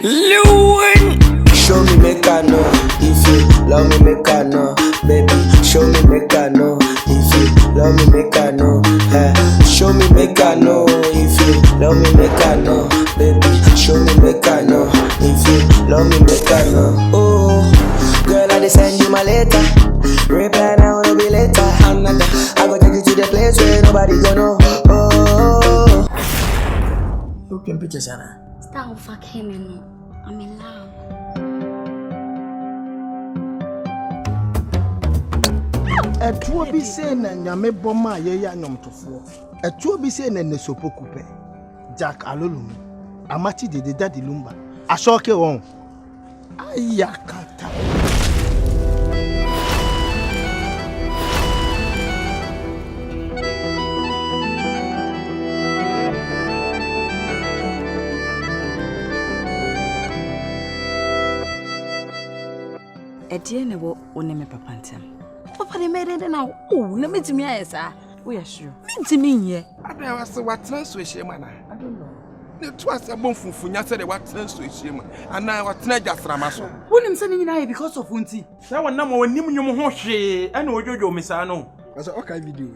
Lewin. Show me make I know if you love me make I know, baby. Show me make I know if you love me make I know. Show me make I know if you love me make I know, baby. Show me make I know if you love me make I know. Oh, girl, I just send you my letter. Reply now, no be later. I go take you to the place where nobody gonna know. Oh, Who can picture Sana? Stop fucking me. I'm in love. Etuo bi say na nyame boma ye ya nyomtofo. Etuo bi say na nesopoku pe. Jack Alolum. Amati de Daddy Lumba. Ashoke won. Ayakata. Edie ne wo oneme papa ntem. Papa de made na na metimi ayesa. We are sure. Metimi nye. Ada wase watena so ehiem ana. I don't know. Ne to ase bon funfunya se de watena so ehiem. Ana watena jasrama so. Wonim se nyina ye because of unti. Sa wonam wonim nyum ho hwe, ana ojojo misa no. Asa okay video.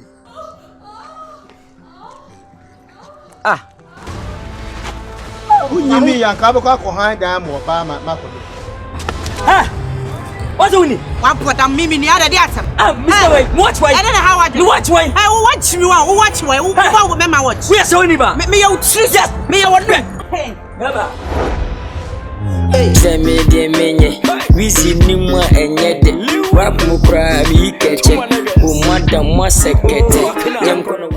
Unyimi yanka abekwa akohan dan mo ba makodo. What's on it? One put a mimi near the atom. Mr. Way, watch way. I don't know how I do. Watch way. I will watch you. Watch way. Who will remember what? We are so niba. Me your truth. Yes. Me your drink. Hey, Baba. hey, Say me de menye. We see nimwa enyede. Wap mukra mi keche. Umada mwa sekete. Yam kono